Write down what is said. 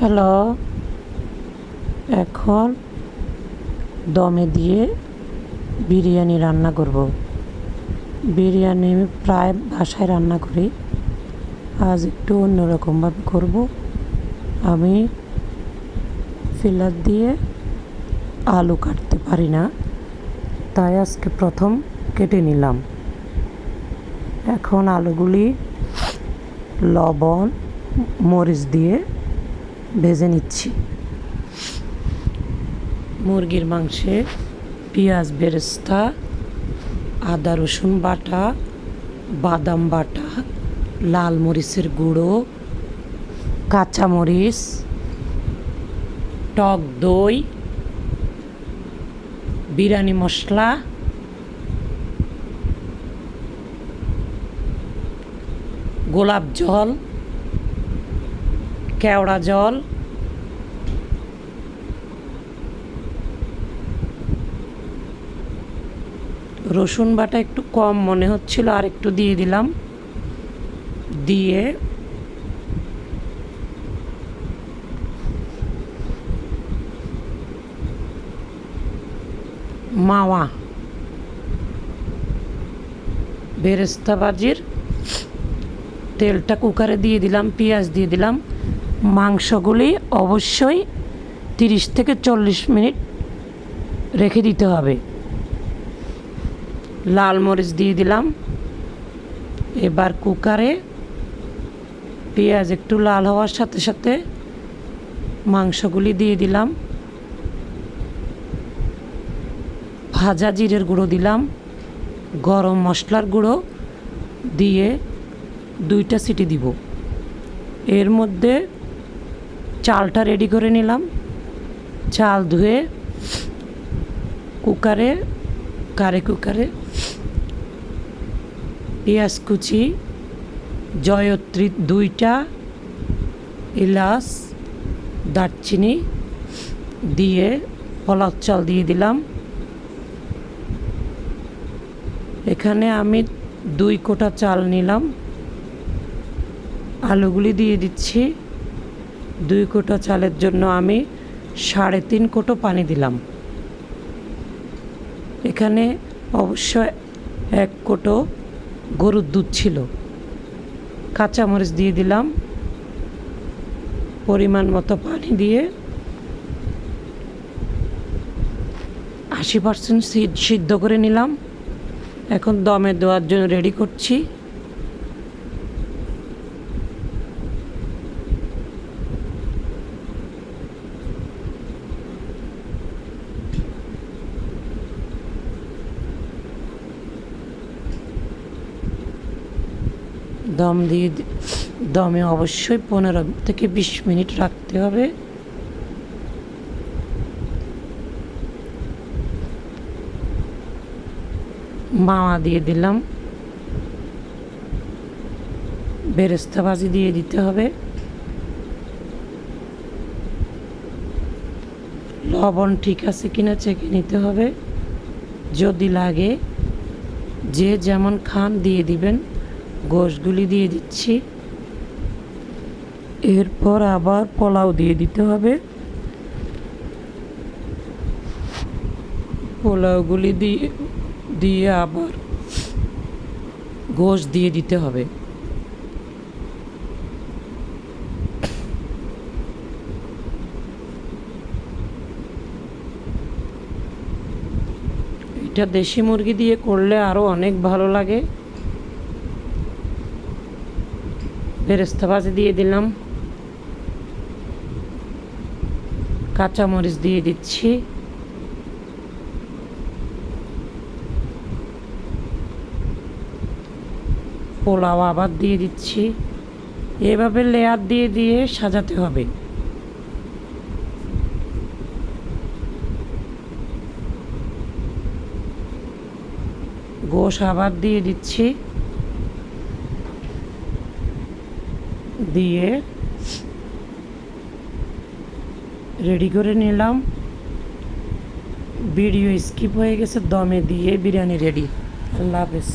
Hello, এখন দমে দিয়ে বিরিয়ানি রান্না করব। বিরিয়ানি আমি প্রায় বাসায় রান্না করি, আজ একটু অন্যরকমভাবে করব। আমি ফিলার দিয়ে আলু কাটতে পারি না, তাই আজকে প্রথম কেটে নিলাম। এখন আলুগুলি লবণ মরিচ দিয়ে ভেজে নিচ্ছি। মুরগির মাংসে পেঁয়াজ বেরেস্তা, আদা রসুন বাটা, বাদাম বাটা, লাল মরিচের গুঁড়ো, কাঁচামরিচ, টক দই, বিরিয়ানি মশলা, গোলাপ জল, কেওড়া জল, রসুন বাটা একটু কম মনে হচ্ছিল, আর একটু দিয়ে দিলাম। দিয়ে মাওয়া বেরেস্তা ভাজির তেলটা কুকারে দিয়ে দিলাম, পেঁয়াজ দিয়ে দিলাম। মাংসগুলি অবশ্যই 30 থেকে 40 মিনিট রেখে দিতে হবে। লাল মরিচ দিয়ে দিলাম। এবার কুকারে পেঁয়াজ একটু লাল হওয়ার সাথে সাথে মাংসগুলি দিয়ে দিলাম। ভাজা জিরের গুঁড়ো দিলাম, গরম মশলার গুঁড়ো দিয়ে 2টা সিটি দিব। এর মধ্যে চালটা রেডি করে নিলাম। চাল ধুয়ে কারে কুকারে পেঁয়াজ কুচি, জয়ত্রী 2টা, এলাচ, দারচিনি দিয়ে পোলাও চাল দিয়ে দিলাম। এখানে আমি 2 কোটা চাল নিলাম। আলুগুলি দিয়ে দিচ্ছি। 2 কোটা চালের জন্য আমি 3.5 কোটো পানি দিলাম। এখানে অবশ্য 1 কোটো গরুর দুধ ছিল। কাঁচামরিচ দিয়ে দিলাম। পরিমাণ মতো পানি দিয়ে 80% সিদ্ধ করে নিলাম। এখন দমে দেওয়ার জন্য রেডি করছি। দমে অবশ্যই 15 থেকে 20 মিনিট রাখতে হবে। মাওয়া দিয়ে দিলাম। বেরেস্তা ভাজি দিয়ে দিতে হবে। লবণ ঠিক আছে কিনা চেখে নিতে হবে। যদি লাগে যে যেমন খান দিয়ে দিবেন। গোশগুলি দিয়ে দিচ্ছি। এরপর আবার পোলাও দিয়ে দিতে হবে। পোলাওগুলি দিয়ে আবার গোশ দিয়ে দিতে হবে। এটা দেশি মুরগি দিয়ে করলে আরও অনেক ভালো লাগে। বেরেস্তা ভাজি দিয়ে দিলাম। কাঁচামরিচ দিয়ে দিচ্ছি। পোলাও আবার দিয়ে দিচ্ছি। এভাবে লেয়ার দিয়ে দিয়ে সাজাতে হবে। গোশ আবার দিয়ে দিচ্ছি। দিয়ে রেডি করে নিলাম। ভিডিও স্কিপ হয়ে গেছে। দমে দিয়ে বিরিয়ানি রেডি। আল্লাহ হাফেজ।